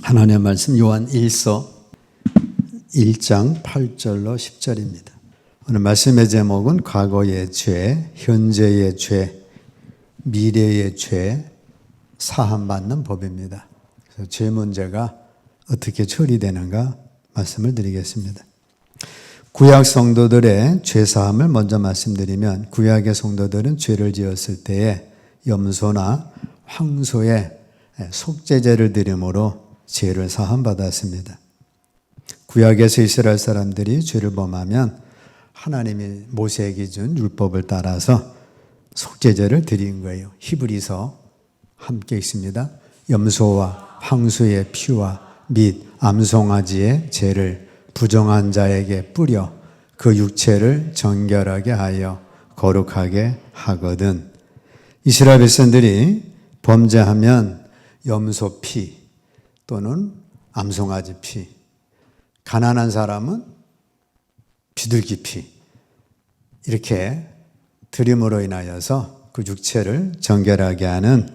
하나님의 말씀 요한 1서 1장 8절로 10절입니다. 오늘 말씀의 제목은 과거의 죄, 현재의 죄, 미래의 죄, 사함받는 법입니다. 그래서 죄 문제가 어떻게 처리되는가 말씀을 드리겠습니다. 구약 성도들의 죄사함을 먼저 말씀드리면, 구약의 성도들은 죄를 지었을 때에 염소나 황소의 속죄제를 드림으로 죄를 사함받았습니다. 구약에서 이스라엘 사람들이 죄를 범하면 하나님이 모세에게 준 율법을 따라서 속죄제를 드린 거예요. 히브리서 함께 있습니다. 염소와 황소의 피와 및 암송아지의 죄를 부정한 자에게 뿌려 그 육체를 정결하게 하여 거룩하게 하거든. 이스라엘 백성들이 범죄하면 염소 피 또는 암송아지 피, 가난한 사람은 비둘기 피, 이렇게 드림으로 인하여서 그 육체를 정결하게 하는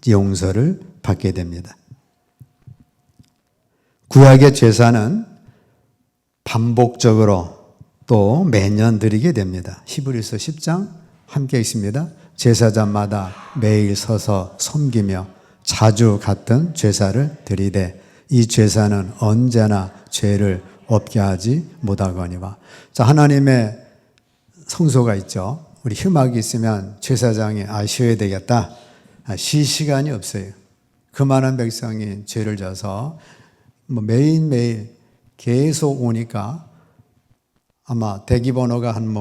용서를 받게 됩니다. 구약의 제사는 반복적으로 또 매년 드리게 됩니다. 히브리서 10장 함께 있습니다. 제사장마다 매일 서서 섬기며 자주 같은 제사를 드리되 이 제사는 언제나 죄를 없게 하지 못하거니와. 자, 하나님의 성소가 있죠. 우리 흠악이 있으면 제사장이 쉬어야 되겠다. 쉴 시간이 없어요. 그 많은 백성이 죄를 져서 매일매일 계속 오니까 아마 대기번호가 한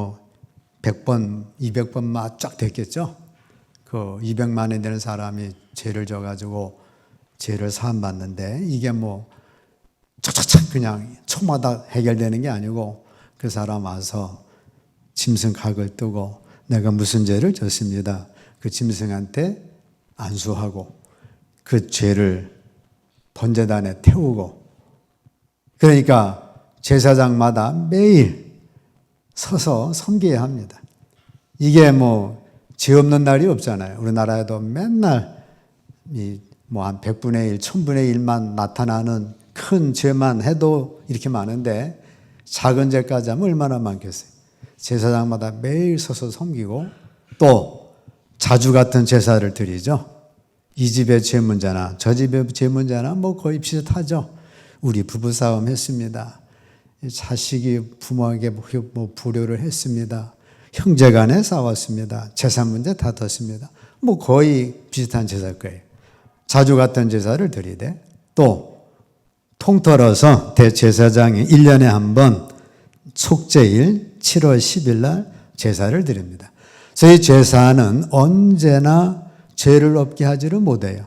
100번, 200번 막 쫙 됐겠죠. 그 200만이 되는 사람이 죄를 져가지고 죄를 사함받는데, 이게 착착착 그냥 초마다 해결되는 게 아니고, 그 사람 와서 짐승각을 뜨고 내가 무슨 죄를 졌습니다. 그 짐승한테 안수하고 그 죄를 번제단에 태우고, 그러니까 제사장마다 매일 서서 섬겨야 합니다. 이게 죄 없는 날이 없잖아요. 우리나라에도 맨날 한 100분의 1, 1000분의 1만 나타나는 큰 죄만 해도 이렇게 많은데, 작은 죄까지 하면 얼마나 많겠어요. 제사장마다 매일 서서 섬기고 또 자주 같은 제사를 드리죠. 이 집의 죄 문제나 저 집의 죄 문제나 거의 비슷하죠. 우리 부부싸움 했습니다. 자식이 부모에게 불효를 했습니다. 형제간에 싸웠습니다. 재산 문제 다퉜습니다. 거의 비슷한 제사일 거예요. 자주 같은 제사를 드리되, 또 통틀어서 대제사장이 1년에 한 번 속죄일 7월 10일 날 제사를 드립니다. 저희 제사는 언제나 죄를 없게 하지를 못해요.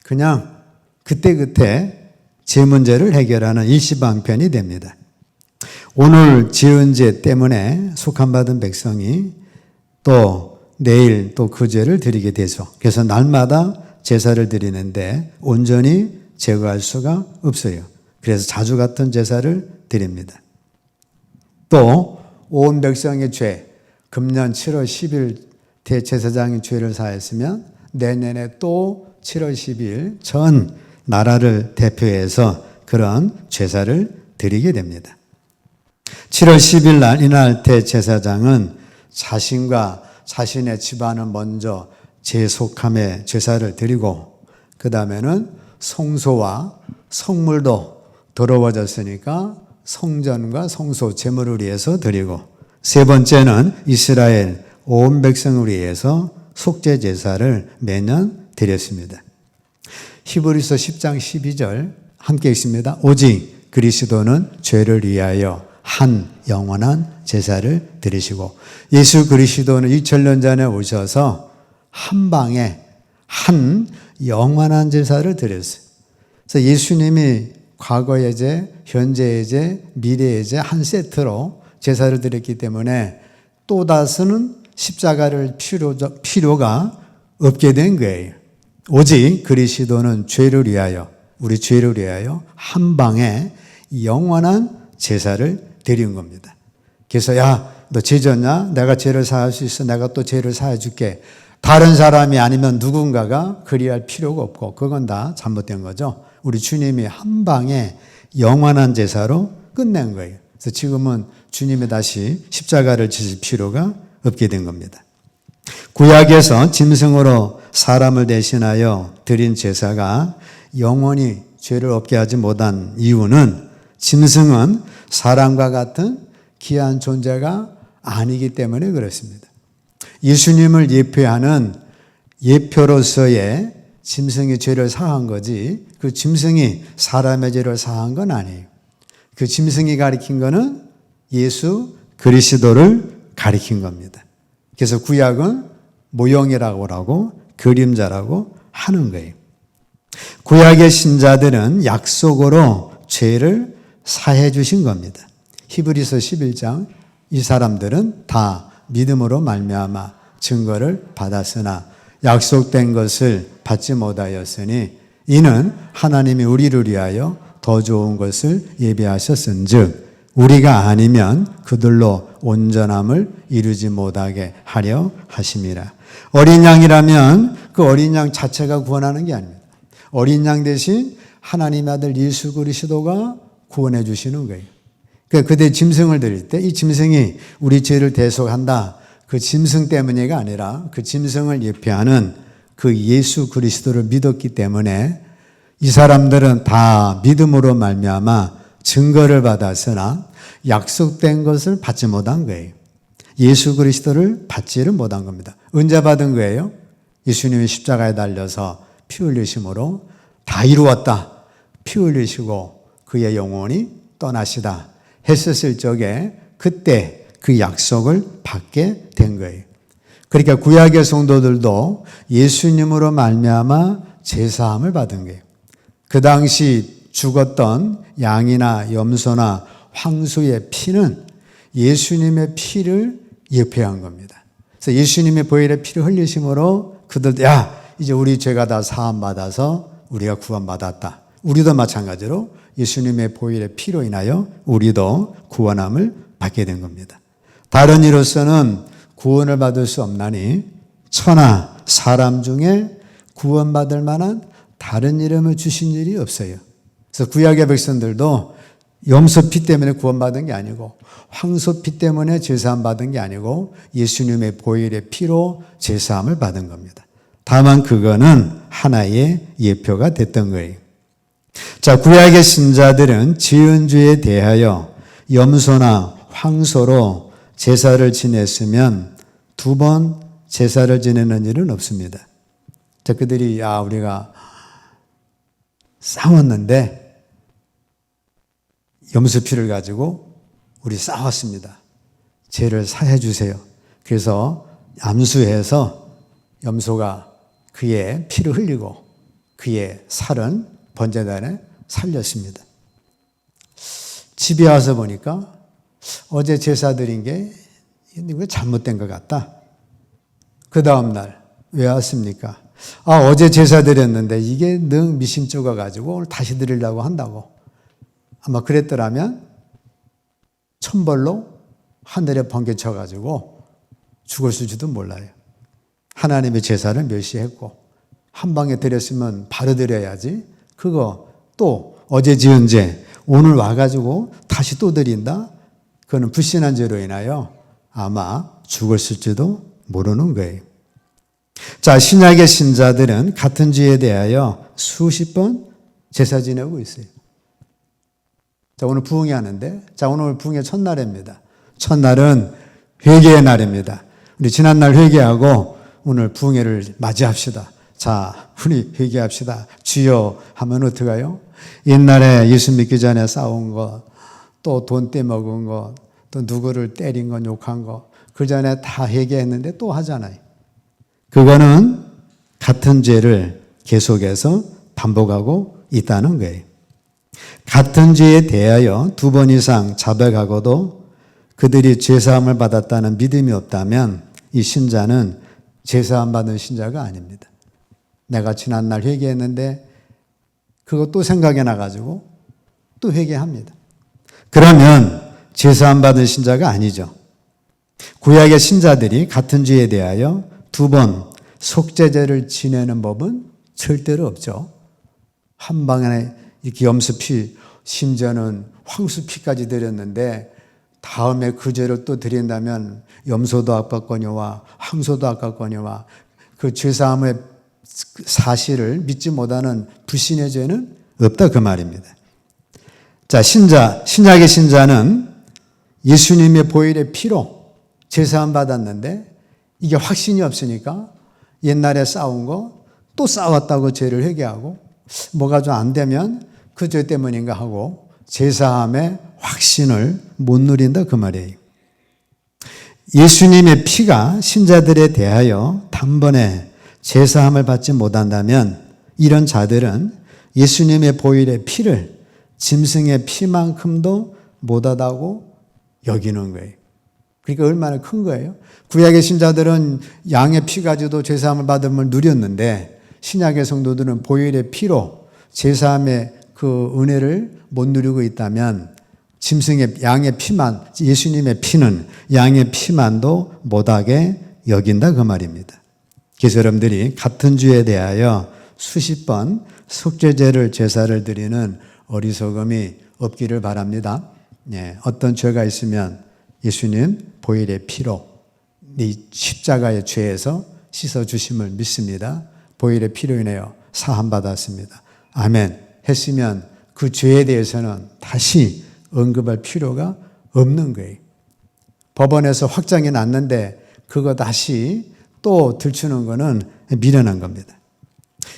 그냥 그때그때 죄 문제를 해결하는 일시방편이 됩니다. 오늘 지은 죄 때문에 속함받은 백성이 또 내일 또 그 죄를 드리게 되죠. 그래서 날마다 제사를 드리는데 온전히 제거할 수가 없어요. 그래서 자주 같은 제사를 드립니다. 또 온 백성의 죄, 금년 7월 10일 대제사장이 죄를 사했으면 내년에 또 7월 10일 전 나라를 대표해서 그런 제사를 드리게 됩니다. 7월 10일 날 이날 대제사장은 자신과 자신의 집안을 먼저 제속함의 제사를 드리고, 그 다음에는 성소와 성물도 더러워졌으니까 성전과 성소 제물을 위해서 드리고, 세 번째는 이스라엘 온 백성을 위해서 속죄 제사를 매년 드렸습니다. 히브리서 10장 12절 함께 있습니다. 오직 그리스도는 죄를 위하여 한 영원한 제사를 드리시고, 예수 그리스도는 2000년 전에 오셔서 한 방에 한 영원한 제사를 드렸어요. 그래서 예수님이 과거의 죄, 현재의 죄, 미래의 죄 한 세트로 제사를 드렸기 때문에 또 다시는 십자가를 필요가 없게 된 거예요. 오직 그리스도는 죄를 위하여, 우리 죄를 위하여 한 방에 영원한 제사를 드린 겁니다. 그래서 너 죄 졌냐? 내가 죄를 사할 수 있어. 내가 또 죄를 사해 줄게. 다른 사람이 아니면 누군가가 그리할 필요가 없고, 그건 다 잘못된 거죠. 우리 주님이 한 방에 영원한 제사로 끝낸 거예요. 그래서 지금은 주님이 다시 십자가를 지실 필요가 없게 된 겁니다. 구약에서 짐승으로 사람을 대신하여 드린 제사가 영원히 죄를 없게 하지 못한 이유는 짐승은 사람과 같은 귀한 존재가 아니기 때문에 그렇습니다. 예수님을 예표하는 예표로서의 짐승이 죄를 사한 거지 그 짐승이 사람의 죄를 사한 건 아니에요. 그 짐승이 가리킨 거는 예수 그리스도를 가리킨 겁니다. 그래서 구약은 모형이라고 하고 그림자라고 하는 거예요. 구약의 신자들은 약속으로 죄를 사해 주신 겁니다. 히브리서 11장 이 사람들은 다 믿음으로 말미암아 증거를 받았으나 약속된 것을 받지 못하였으니 이는 하나님이 우리를 위하여 더 좋은 것을 예비하셨은즉 우리가 아니면 그들로 온전함을 이루지 못하게 하려 하심이라. 어린 양이라면 그 어린 양 자체가 구원하는 게 아닙니다. 어린 양 대신 하나님의 아들 예수 그리스도가 구원해 주시는 거예요. 그러니까 그때 짐승을 드릴 때 이 짐승이 우리 죄를 대속한다. 그 짐승 때문에가 아니라 그 짐승을 예표하는 그 예수 그리스도를 믿었기 때문에 이 사람들은 다 믿음으로 말미암아 증거를 받았으나 약속된 것을 받지 못한 거예요. 예수 그리스도를 받지를 못한 겁니다. 언제 받은 거예요? 예수님이 십자가에 달려서 피 흘리심으로 다 이루었다. 피 흘리시고 그의 영혼이 떠나시다 했었을 적에 그때 그 약속을 받게 된 거예요. 그러니까 구약의 성도들도 예수님으로 말미암아 제사함을 받은 거예요. 그 당시 죽었던 양이나 염소나 황소의 피는 예수님의 피를 예표한 겁니다. 그래서 예수님의 보혈의 피를 흘리심으로 그들도 이제 우리 죄가 다 사함 받아서 우리가 구원받았다. 우리도 마찬가지로 예수님의 보혈의 피로 인하여 우리도 구원함을 받게 된 겁니다. 다른 이로서는 구원을 받을 수 없나니 천하 사람 중에 구원받을 만한 다른 이름을 주신 일이 없어요. 그래서 구약의 백성들도 염소 피 때문에 구원받은 게 아니고 황소 피 때문에 제사함 받은 게 아니고 예수님의 보혈의 피로 제사함을 받은 겁니다. 다만 그거는 하나의 예표가 됐던 거예요. 자, 구약의 신자들은 지은 죄에 대하여 염소나 황소로 제사를 지냈으면 두 번 제사를 지내는 일은 없습니다. 자, 그들이 우리가 싸웠는데 염소 피를 가지고 우리 싸웠습니다. 죄를 사해 주세요. 그래서 암수해서 염소가 그의 피를 흘리고 그의 살은 번제단에 살렸습니다. 집에 와서 보니까 어제 제사 드린 게 잘못된 것 같다. 그 다음날 왜 왔습니까? 어제 제사 드렸는데 이게 능 미심쩍어 가지고 오늘 다시 드리려고 한다고. 아마 그랬더라면 천벌로 하늘에 번개쳐 가지고 죽었을지도 몰라요. 하나님의 제사를 멸시했고 한 방에 드렸으면 바로 드려야지. 그거 또 어제 지은 죄 오늘 와가지고 다시 또 드린다? 그거는 불신한 죄로 인하여 아마 죽었을지도 모르는 거예요. 자, 신약의 신자들은 같은 죄에 대하여 수십 번 제사 지내고 있어요. 자, 오늘 부흥회 하는데, 오늘 부흥회 첫날입니다. 첫날은 회개의 날입니다. 우리 지난날 회개하고 오늘 부흥회를 맞이합시다. 자, 우리 회개합시다. 주여 하면 어떡해요? 옛날에 예수 믿기 전에 싸운 것, 또 돈 떼먹은 것, 또 누구를 때린 것, 욕한 것, 그 전에 다 회개했는데 또 하잖아요. 그거는 같은 죄를 계속해서 반복하고 있다는 거예요. 같은 죄에 대하여 두 번 이상 자백하고도 그들이 죄사함을 받았다는 믿음이 없다면 이 신자는 죄사함 받은 신자가 아닙니다. 내가 지난날 회개했는데 그거 또 생각이 나가지고 또 회개합니다. 그러면 죄사함 받은 신자가 아니죠. 구약의 신자들이 같은 죄에 대하여 두 번 속죄제를 지내는 법은 절대로 없죠. 한 방에 이렇게 염소피, 심지어는 황수피까지 드렸는데 다음에 그 죄를 또 드린다면 염소도 아깝거니와 황소도 아깝거니와 그 죄사함의 사실을 믿지 못하는 불신의 죄는 없다 그 말입니다. 자, 신약의 신자는 예수님의 보혈의 피로 죄사함 받았는데 이게 확신이 없으니까 옛날에 싸운 거 또 싸웠다고 죄를 회개하고 뭐가 좀 안 되면 그 죄 때문인가 하고 죄사함의 확신을 못 누린다 그 말이에요. 예수님의 피가 신자들에 대하여 단번에 죄사함을 받지 못한다면 이런 자들은 예수님의 보혈의 피를 짐승의 피만큼도 못하다고 여기는 거예요. 그러니까 얼마나 큰 거예요. 구약의 신자들은 양의 피 가지고도 죄사함을 받음을 누렸는데 신약의 성도들은 보혈의 피로 죄사함의 그 은혜를 못 누리고 있다면 양의 피만, 예수님의 피는 양의 피만도 못하게 여긴다 그 말입니다. 그래서 여러분들이 같은 주에 대하여 수십 번 속죄제를 제사를 드리는 어리석음이 없기를 바랍니다. 어떤 죄가 있으면 예수님 보혈의 피로 이 십자가의 죄에서 씻어주심을 믿습니다. 보혈의 피로 인하여 사함받았습니다. 아멘 했으면 그 죄에 대해서는 다시 언급할 필요가 없는 거예요. 법원에서 확정이 났는데 그거 다시 또 들추는 거는 미련한 겁니다.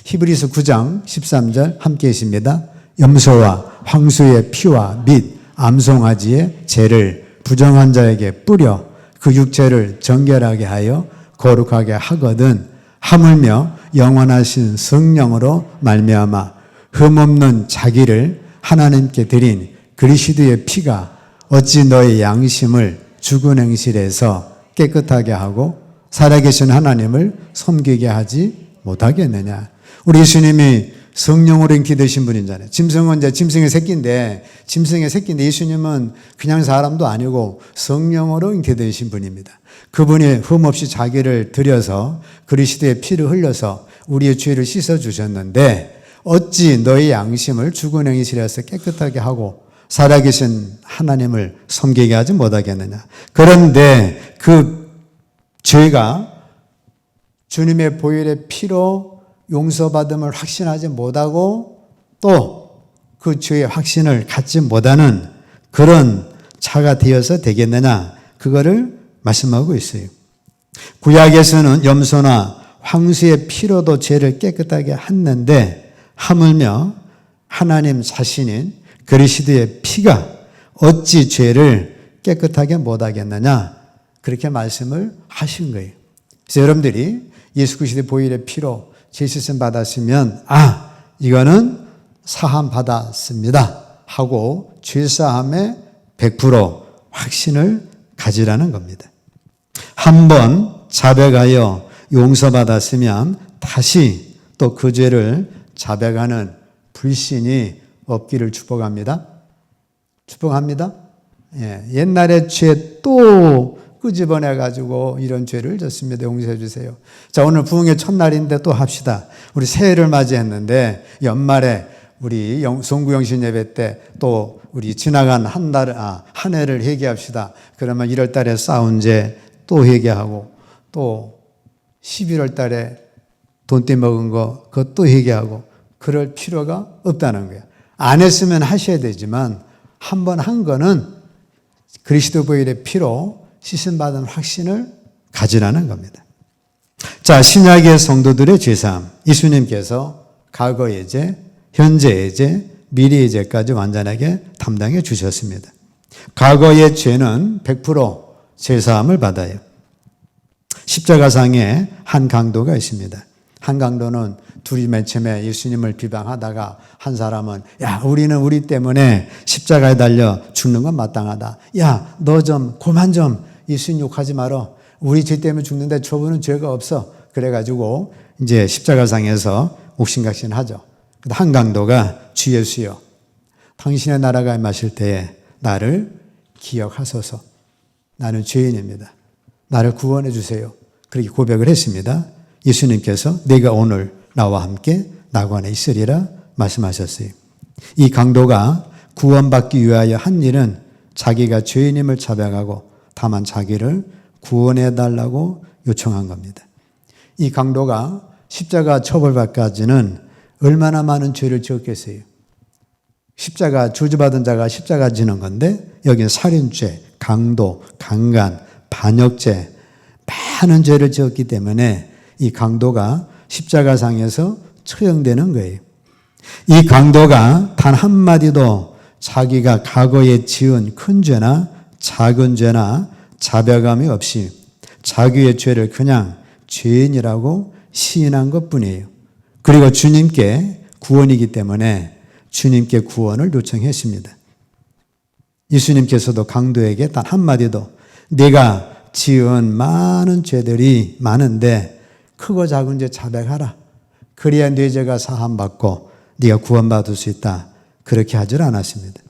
히브리서 9장 13절 함께 있습니다. 염소와 황소의 피와 및 암송아지의 죄를 부정한 자에게 뿌려 그 육체를 정결하게 하여 거룩하게 하거든 하물며 영원하신 성령으로 말미암아 흠없는 자기를 하나님께 드린 그리스도의 피가 어찌 너의 양심을 죽은 행실에서 깨끗하게 하고 살아계신 하나님을 섬기게 하지 못하겠느냐. 우리 예수님이 성령으로 인기 되신 분이잖아요. 짐승은 이제 짐승의 새끼인데 예수님은 그냥 사람도 아니고 성령으로 인기 되신 분입니다. 그분이 흠없이 자기를 들여서 그리스도의 피를 흘려서 우리의 죄를 씻어주셨는데 어찌 너의 양심을 죽은 행실에서 깨끗하게 하고 살아계신 하나님을 섬기게 하지 못하겠느냐. 그런데 그 죄가 주님의 보혈의 피로 용서받음을 확신하지 못하고 또 그 죄의 확신을 갖지 못하는 그런 자가 되어서 되겠느냐. 그거를 말씀하고 있어요. 구약에서는 염소나 황소의 피로도 죄를 깨끗하게 했는데 하물며 하나님 자신인 그리스도의 피가 어찌 죄를 깨끗하게 못하겠느냐. 그렇게 말씀을 하신 거예요. 그래서 여러분들이 예수 그리스도의 보혈의 피로 죄 씻음 받았으면 이거는 사함 받았습니다 하고 죄사함의 100% 확신을 가지라는 겁니다. 한번 자백하여 용서받았으면 다시 또 그 죄를 자백하는 불신이 없기를 축복합니다. 축복합니다. 옛날의 죄 또 끄집어내가지고 이런 죄를 졌습니다. 용서해 주세요. 자, 오늘 부흥의 첫날인데 또 합시다. 우리 새해를 맞이했는데 연말에 우리 송구영신 예배 때 또 우리 지나간 한 해를 회개합시다. 그러면 1월 달에 싸운 죄 또 회개하고 또 11월 달에 돈 떼먹은 거 그것도 회개하고 그럴 필요가 없다는 거예요. 안 했으면 하셔야 되지만 한 번 한 거는 그리스도 보혈의 피로 씻음받은 확신을 가지라는 겁니다. 자, 신약의 성도들의 죄사함. 예수님께서 과거의 죄, 현재의 죄, 미래의 죄까지 완전하게 담당해 주셨습니다. 과거의 죄는 100% 죄사함을 받아요. 십자가상에 한 강도가 있습니다. 한 강도는 둘이 맨 처음에 예수님을 비방하다가 한 사람은 우리는 우리 때문에 십자가에 달려 죽는 건 마땅하다. 너 좀 그만 좀 예수님 욕하지 마라. 우리 죄 때문에 죽는데 저분은 죄가 없어. 그래가지고 이제 십자가상에서 옥신각신하죠. 한 강도가 주 예수여, 당신의 나라가 임하실 때에 나를 기억하소서. 나는 죄인입니다. 나를 구원해 주세요. 그렇게 고백을 했습니다. 예수님께서 내가 오늘 나와 함께 낙원에 있으리라 말씀하셨어요. 이 강도가 구원받기 위하여 한 일은 자기가 죄인임을 자백하고 다만 자기를 구원해달라고 요청한 겁니다. 이 강도가 십자가 처벌받기까지는 얼마나 많은 죄를 지었겠어요. 십자가 저주받은 자가 십자가 지는 건데 여기는 살인죄, 강도, 강간, 반역죄 많은 죄를 지었기 때문에 이 강도가 십자가상에서 처형되는 거예요. 이 강도가 단 한마디도 자기가 과거에 지은 큰 죄나 작은 죄나 자백함이 없이 자기의 죄를 그냥 죄인이라고 시인한 것뿐이에요. 그리고 주님께 구원이기 때문에 주님께 구원을 요청했습니다. 예수님께서도 강도에게 단 한마디도 내가 지은 많은 죄들이 많은데 크고 작은 죄 자백하라. 그래야 네 죄가 사함받고 네가 구원받을 수 있다. 그렇게 하질 않았습니다.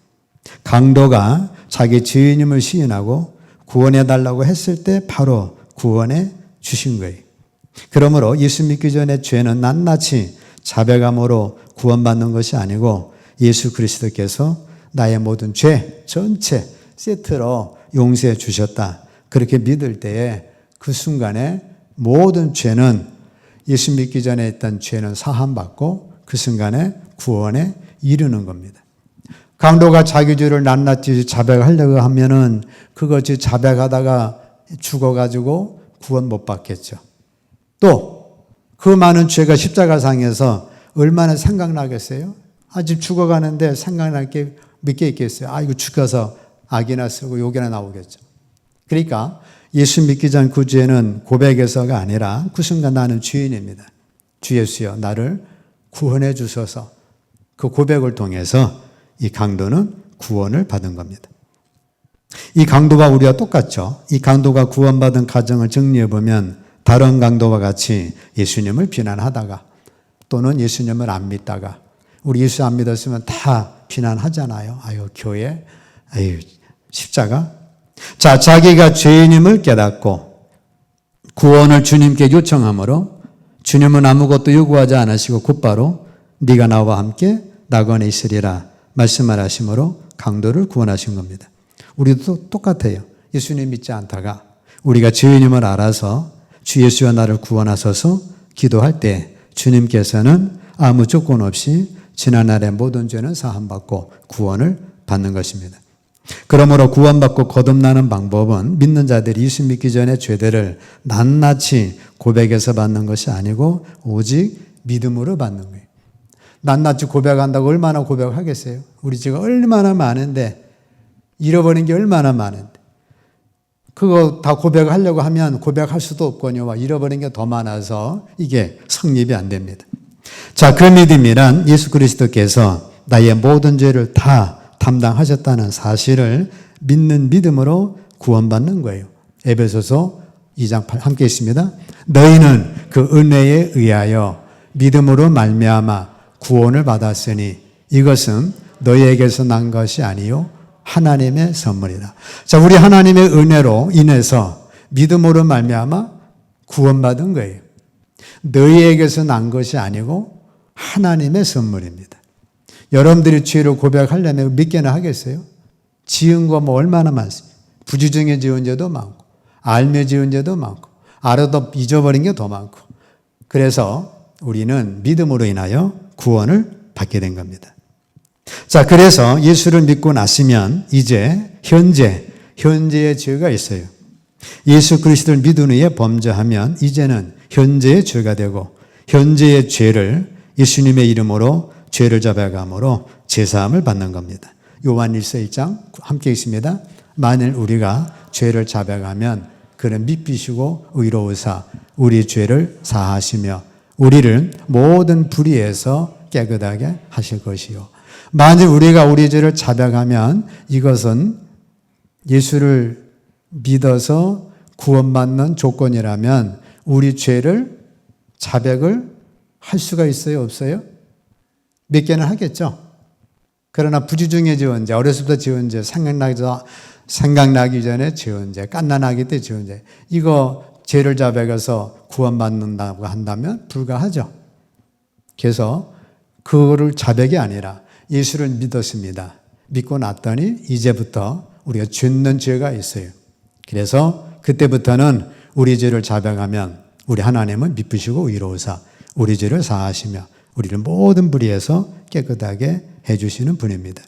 강도가 자기 죄인임을 시인하고 구원해달라고 했을 때 바로 구원해 주신 거예요. 그러므로 예수 믿기 전에 죄는 낱낱이 자백함으로 구원받는 것이 아니고 예수 그리스도께서 나의 모든 죄 전체 세트로 용서해 주셨다. 그렇게 믿을 때에 그 순간에 모든 죄는 예수 믿기 전에 했던 죄는 사함받고 그 순간에 구원에 이르는 겁니다. 강도가 자기 죄를 낱낱이 자백하려고 하면은 그것이 자백하다가 죽어가지고 구원 못 받겠죠. 또 그 많은 죄가 십자가상에서 얼마나 생각나겠어요? 아직 죽어가는데 생각날 게 몇 개 있겠어요? 아, 이거 죽어서 악이나 쓰고 욕이나 나오겠죠. 그러니까 예수 믿기 전 그 죄는 고백에서가 아니라 그 순간 나는 죄인입니다. 주 예수여 나를 구원해 주셔서 그 고백을 통해서 이 강도는 구원을 받은 겁니다. 이 강도가 우리와 똑같죠. 이 강도가 구원받은 가정을 정리해 보면 다른 강도와 같이 예수님을 비난하다가 또는 예수님을 안 믿다가 우리 예수 안 믿었으면 다 비난하잖아요. 아유 교회, 아유 십자가. 자, 자기가 죄인임을 깨닫고 구원을 주님께 요청함으로 주님은 아무것도 요구하지 않으시고 곧바로 네가 나와 함께 낙원에 있으리라 말씀을 하심으로 강도를 구원하신 겁니다. 우리도 똑같아요. 예수님 믿지 않다가 우리가 죄인임을 알아서 주 예수와 나를 구원하소서 기도할 때 주님께서는 아무 조건 없이 지난날의 모든 죄는 사함받고 구원을 받는 것입니다. 그러므로 구원받고 거듭나는 방법은 믿는 자들이 예수 믿기 전에 죄들을 낱낱이 고백해서 받는 것이 아니고 오직 믿음으로 받는 거예요. 낱낱이 고백한다고 얼마나 고백하겠어요? 우리 죄가 얼마나 많은데 잃어버린 게 얼마나 많은데 그거 다 고백하려고 하면 고백할 수도 없거니와 잃어버린 게 더 많아서 이게 성립이 안 됩니다. 자, 그 믿음이란 예수 그리스도께서 나의 모든 죄를 다 담당하셨다는 사실을 믿는 믿음으로 구원받는 거예요. 에베소서 2장 8 함께 있습니다. 너희는 그 은혜에 의하여 믿음으로 말미암아 구원을 받았으니 이것은 너희에게서 난 것이 아니요 하나님의 선물이다. 자, 우리 하나님의 은혜로 인해서 믿음으로 말미암아 구원받은 거예요. 너희에게서 난 것이 아니고 하나님의 선물입니다. 여러분들이 죄를 고백하려면 몇 개나 하겠어요? 지은 거 뭐 얼마나 많습니까? 부주중에 지은 죄도 많고 알며 지은 죄도 많고 알아도 잊어버린 게 더 많고 그래서 우리는 믿음으로 인하여 구원을 받게 된 겁니다. 자, 그래서 예수를 믿고 났으면 이제 현재의 죄가 있어요. 예수 그리스도를 믿은 후에 범죄하면 이제는 현재의 죄가 되고 현재의 죄를 예수님의 이름으로 죄를 자백함으로 제사함을 받는 겁니다. 요한일서 1장 함께 있습니다. 만일 우리가 죄를 자백하면 그는 믿으시고 의로우사 우리 죄를 사하시며 우리를 모든 불의에서 깨끗하게 하실 것이요. 만일 우리가 우리 죄를 자백하면 이것은 예수를 믿어서 구원받는 조건이라면 우리 죄를 자백을 할 수가 있어요? 없어요? 몇 개는 하겠죠. 그러나 부지중에 지은 죄, 어렸을 때 지은 죄, 생각나기 전에 지은 죄, 갓난아기 때 지은 죄, 이거 죄를 자백해서 구원받는다고 한다면 불가하죠. 그래서 그거를 자백이 아니라 예수를 믿었습니다. 믿고 났더니 이제부터 우리가 짓는 죄가 있어요. 그래서 그때부터는 우리 죄를 자백하면 우리 하나님은 미쁘시고 의로우사 우리 죄를 사하시며 우리를 모든 불의에서 깨끗하게 해주시는 분입니다.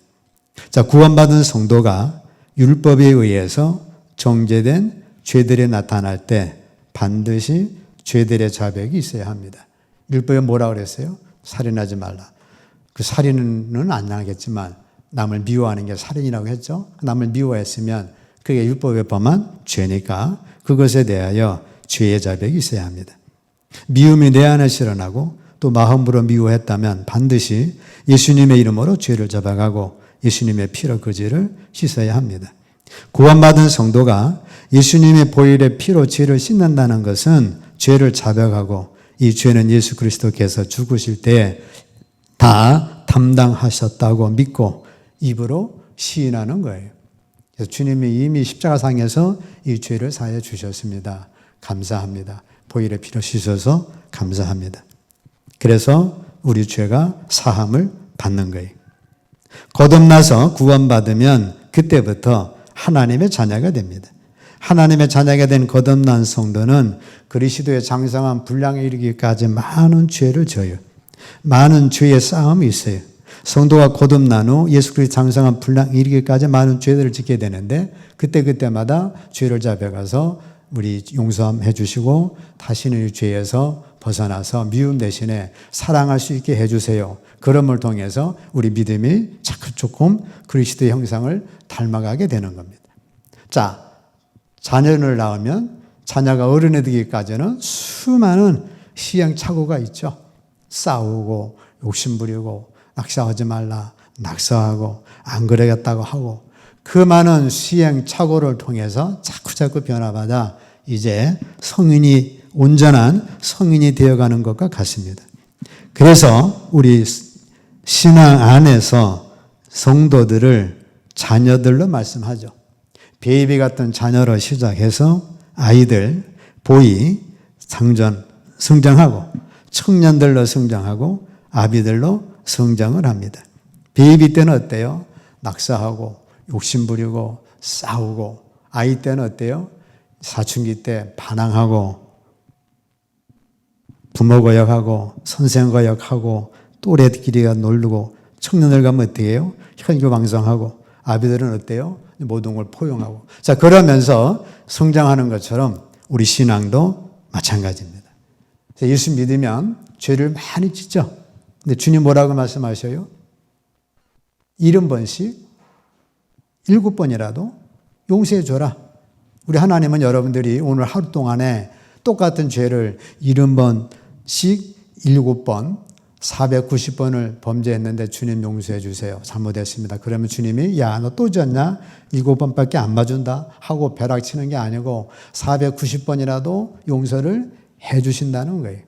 자, 구원받은 성도가 율법에 의해서 정죄된 죄들이 나타날 때 반드시 죄들의 자백이 있어야 합니다. 율법에 뭐라 그랬어요? 살인하지 말라. 그 살인은 안 하겠지만 남을 미워하는 게 살인이라고 했죠. 남을 미워했으면 그게 율법에 범한 죄니까 그것에 대하여 죄의 자백이 있어야 합니다. 미움이 내 안에 실어나고 또 마음으로 미워했다면 반드시 예수님의 이름으로 죄를 자백하고 예수님의 피로 그 죄를 씻어야 합니다. 구원받은 성도가 예수님의 보혈의 피로 죄를 씻는다는 것은 죄를 자백하고 이 죄는 예수 그리스도께서 죽으실 때 다 담당하셨다고 믿고 입으로 시인하는 거예요. 그래서 주님이 이미 십자가상에서 이 죄를 사해 주셨습니다. 감사합니다. 보혈의 피로 씻어서 감사합니다. 그래서 우리 죄가 사함을 받는 거예요. 거듭나서 구원받으면 그때부터 하나님의 자녀가 됩니다. 하나님의 자녀가 된 거듭난 성도는 그리스도의 장성한 분량에 이르기까지 많은 죄를 져요. 많은 죄의 싸움이 있어요. 성도가 거듭난 후 예수 그리스도 장성한 분량에 이르기까지 많은 죄들을 짓게 되는데 그때마다 죄를 자백해서 우리 용서해 주시고 다시는 이 죄에서 벗어나서 미움 대신에 사랑할 수 있게 해주세요. 그럼을 통해서 우리 믿음이 자꾸 조금 그리스도의 형상을 닮아가게 되는 겁니다. 자, 자녀를 낳으면 자녀가 어른이 되기까지는 수많은 시행착오가 있죠. 싸우고 욕심부리고 낙서하지 말라 낙서하고 안 그러겠다고 하고 그 많은 시행착오를 통해서 자꾸 변화받아 이제 온전한 성인이 되어가는 것과 같습니다. 그래서 우리 신앙 안에서 성도들을 자녀들로 말씀하죠. 베이비 같은 자녀로 시작해서 아이들, 보이, 성장하고 청년들로 성장하고 아비들로 성장을 합니다. 베이비 때는 어때요? 낙서하고 욕심부리고 싸우고 아이 때는 어때요? 사춘기 때 반항하고 부모 거역하고 선생 거역하고 또래끼리가 놀고 청년들 가면 어떻게 해요? 혈기방성하고 아비들은 어때요? 모든 걸 포용하고 자 그러면서 성장하는 것처럼 우리 신앙도 마찬가지입니다. 예수 믿으면 죄를 많이 짓죠. 근데 주님 뭐라고 말씀하셔요? 70번씩 7번이라도 용서해 줘라. 우리 하나님은 여러분들이 오늘 하루 동안에 똑같은 죄를 70번씩 7번 490번을 범죄했는데 주님 용서해 주세요. 잘못했습니다. 그러면 주님이 야, 너 또 졌냐? 7번밖에 안 봐준다 하고 벼락치는 게 아니고 490번이라도 용서를 해 주신다는 거예요.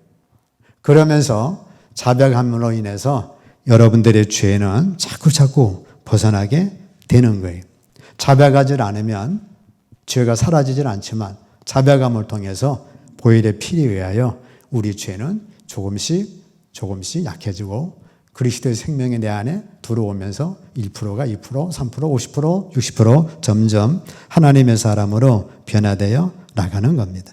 그러면서 자백함으로 인해서 여러분들의 죄는 자꾸 벗어나게 되는 거예요. 자백하지 않으면 죄가 사라지질 않지만 자백함을 통해서 보혈의 피에 의하여 우리 죄는 조금씩 약해지고 그리스도의 생명이 내 안에 들어오면서 1%가 2%, 3%, 50%, 60% 점점 하나님의 사람으로 변화되어 나가는 겁니다.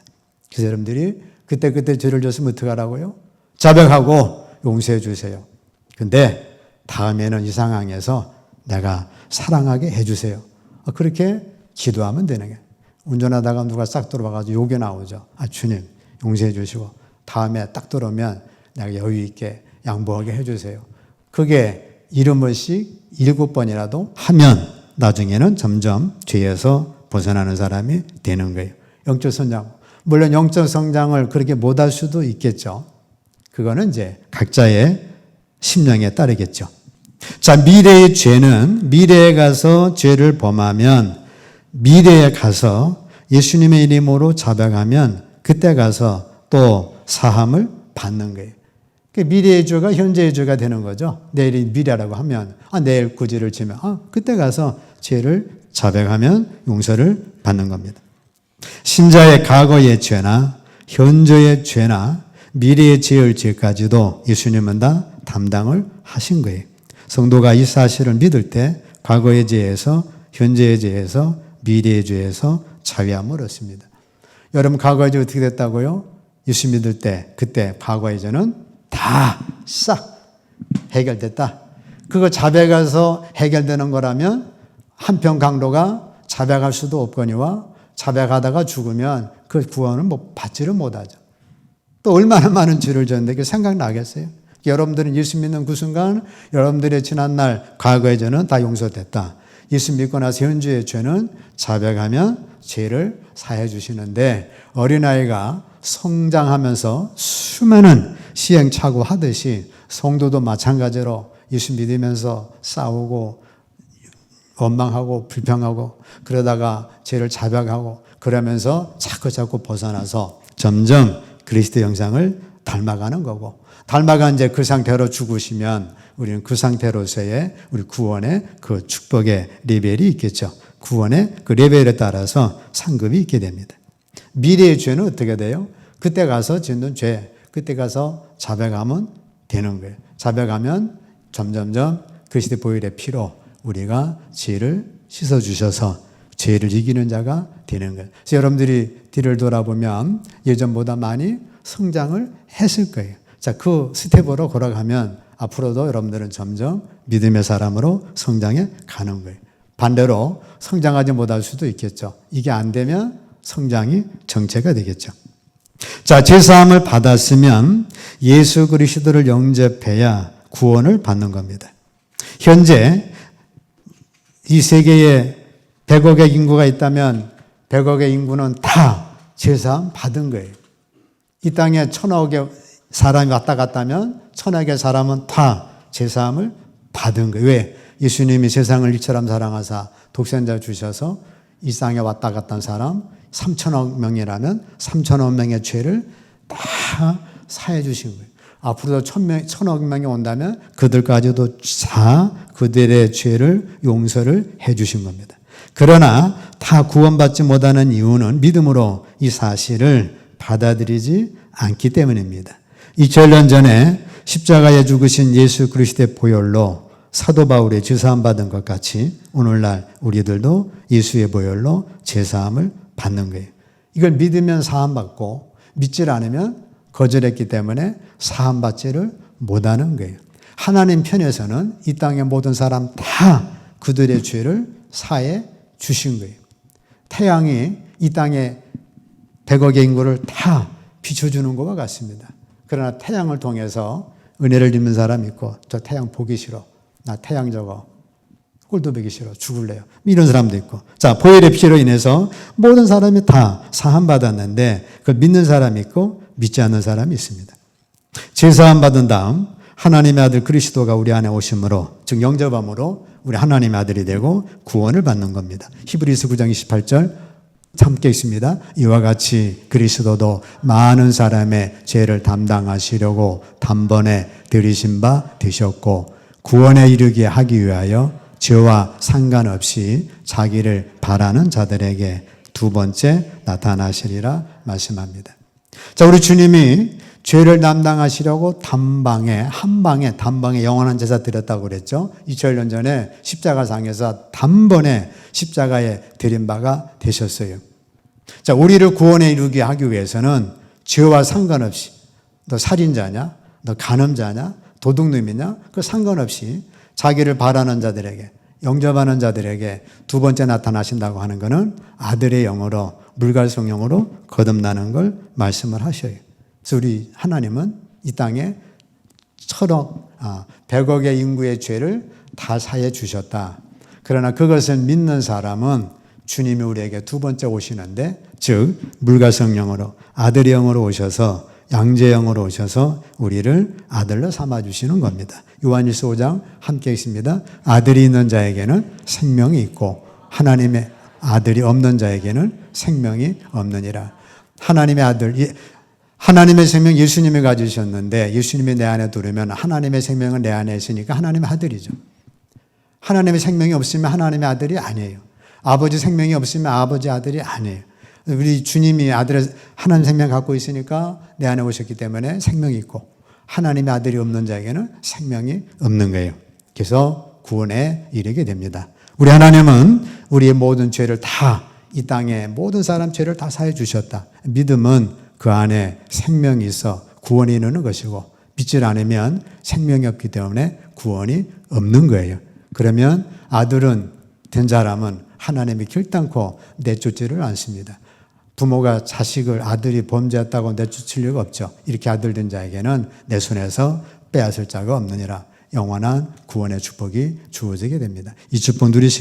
그래서 여러분들이 그때 죄를 졌으면 어떻게 하라고요? 자백하고 용서해 주세요. 근데 다음에는 이 상황에서 내가 사랑하게 해주세요. 그렇게 기도하면 되는 거예요. 운전하다가 누가 싹 들어와가지고 욕이 나오죠. 주님 용서해 주시고 다음에 딱 들어오면 내가 여유 있게 양보하게 해주세요. 그게 70번씩 7번이라도 하면 나중에는 점점 죄에서 벗어나는 사람이 되는 거예요. 영적 성장. 물론 영적 성장을 그렇게 못할 수도 있겠죠. 그거는 이제 각자의 심령에 따르겠죠. 자, 미래의 죄는 미래에 가서 죄를 범하면 미래에 가서 예수님의 이름으로 자백하면 그때 가서 또 사함을 받는 거예요. 미래의 죄가 현재의 죄가 되는 거죠. 내일이 미래라고 하면 내일 그 죄를 지면 그때 가서 죄를 자백하면 용서를 받는 겁니다. 신자의 과거의 죄나 현재의 죄나 미래의 지을 죄까지도 예수님은 다 담당을 하신 거예요. 성도가 이 사실을 믿을 때 과거의 죄에서, 현재의 죄에서, 미래의 죄에서 자유함을 얻습니다. 여러분, 과거의 죄 어떻게 됐다고요? 예수 믿을 때 그때 과거의 죄는 다 싹 해결됐다. 그거 자백해서 해결되는 거라면 한편 강도가 자백할 수도 없거니와 자백하다가 죽으면 그 구원은 받지를 못하죠. 또 얼마나 많은 죄를 졌는데 그게 생각나겠어요? 여러분들은 예수 믿는 그 순간 여러분들의 지난날 과거의 죄는 다 용서됐다. 예수 믿고 나서 현재의 죄는 자백하면 죄를 사해 주시는데, 어린아이가 성장하면서 수많은 시행착오 하듯이 성도도 마찬가지로 예수 믿으면서 싸우고 원망하고 불평하고 그러다가 죄를 자백하고 그러면서 자꾸 벗어나서 점점 그리스도 형상을 닮아가는 거고, 닮아간 이제 그 상태로 죽으시면 우리는 그 상태로서의 우리 구원의 그 축복의 레벨이 있겠죠. 구원의 그 레벨에 따라서 상급이 있게 됩니다. 미래의 죄는 어떻게 돼요? 그때 가서 짓는 죄, 그때 가서 자백하면 되는 거예요. 자백하면 점점점 그리스도 보혈의 피로 우리가 죄를 씻어주셔서 죄를 이기는 자가 되는 거예요. 그래서 여러분들이 뒤를 돌아보면 예전보다 많이 성장을 했을 거예요. 자, 그 스텝으로 걸어가면 앞으로도 여러분들은 점점 믿음의 사람으로 성장해 가는 거예요. 반대로 성장하지 못할 수도 있겠죠. 이게 안 되면 성장이 정체가 되겠죠. 자, 제사함을 받았으면 예수 그리스도를 영접해야 구원을 받는 겁니다. 현재 이 세계에 100억의 인구가 있다면 100억의 인구는 다 제사함 받은 거예요. 이 땅에 1000억의 사람이 왔다 갔다면 1000억의 사람은 다 제사함을 받은 거예요. 왜? 예수님이 세상을 이처럼 사랑하사 독생자 주셔서 이 땅에 왔다 갔다 한 사람 3천억 명이라면 3천억 명의 죄를 다 사해 주신 거예요. 앞으로도 1000억 명이 온다면 그들까지도 다 그들의 죄를 용서를 해 주신 겁니다. 그러나 다 구원받지 못하는 이유는 믿음으로 이 사실을 받아들이지 않기 때문입니다. 2000년 전에 십자가에 죽으신 예수 그리스도의 보혈로 사도 바울의 제사함 받은 것 같이 오늘날 우리들도 예수의 보혈로 제사함을 받는 거예요. 이걸 믿으면 사함 받고 믿질 않으면 거절했기 때문에 사함 받지를 못하는 거예요. 하나님 편에서는 이 땅의 모든 사람 다 그들의 죄를 사해 주신 거예요. 태양이 이 땅에 100억의 인구를 다 비춰주는 것과 같습니다. 그러나 태양을 통해서 은혜를 입는 사람이 있고, 저 태양 보기 싫어, 나 태양 저거 꼴도 보기 싫어, 죽을래요, 이런 사람도 있고. 자, 보혈의 피로 인해서 모든 사람이 다 사함 받았는데 그걸 믿는 사람이 있고 믿지 않는 사람이 있습니다. 제사함 받은 다음 하나님의 아들 그리스도가 우리 안에 오심으로, 즉 영접함으로 우리 하나님의 아들이 되고 구원을 받는 겁니다. 히브리서 9장 28절 함께 있습니다. 이와 같이 그리스도도 많은 사람의 죄를 담당하시려고 단번에 들이신 바 되셨고 구원에 이르게 하기 위하여 죄와 상관없이 자기를 바라는 자들에게 두 번째 나타나시리라 말씀합니다. 자, 우리 주님이 죄를 담당하시려고 단방에 영원한 제사 드렸다고 그랬죠. 2000년 전에 십자가상에서 단번에 십자가에 드린 바가 되셨어요. 자, 우리를 구원에 이르게 하기 위해서는 죄와 상관없이 너 살인자냐, 너 간음자냐, 도둑놈이냐, 그 상관없이 자기를 바라는 자들에게, 영접하는 자들에게 두 번째 나타나신다고 하는 것은 아들의 영으로, 물갈성령으로 거듭나는 걸 말씀을 하셔요. 그래서 우리 하나님은 이 땅에 100억의 인구의 죄를 다 사해 주셨다. 그러나 그것을 믿는 사람은 주님이 우리에게 두 번째 오시는데, 즉 물갈성령으로, 아들의 영으로 오셔서, 양자의 영으로 오셔서 우리를 아들로 삼아주시는 겁니다. 요한일서 5장 함께 있습니다. 아들이 있는 자에게는 생명이 있고 하나님의 아들이 없는 자에게는 생명이 없느니라. 하나님의 아들, 하나님의 생명 예수님이 가지셨는데 예수님이 내 안에 들으면 하나님의 생명은 내 안에 있으니까 하나님의 아들이죠. 하나님의 생명이 없으면 하나님의 아들이 아니에요. 아버지 생명이 없으면 아버지 아들이 아니에요. 우리 주님이 아들의 하나님 생명 갖고 있으니까 내 안에 오셨기 때문에 생명이 있고, 하나님의 아들이 없는 자에게는 생명이 없는 거예요. 그래서 구원에 이르게 됩니다. 우리 하나님은 우리의 모든 죄를 다, 이 땅의 모든 사람 죄를 다 사해 주셨다. 믿음은 그 안에 생명이 있어 구원이 이르는 것이고, 믿질 않으면 생명이 없기 때문에 구원이 없는 거예요. 그러면 아들은 된 사람은 하나님이 결단코 내쫓지를 않습니다. 부모가 자식을, 아들이 범죄했다고 내쫓을 리가 없죠. 이렇게 아들 된 자에게는 내 손에서 빼앗을 자가 없느니라. 영원한 구원의 축복이 주어지게 됩니다. 이 축복 누리시기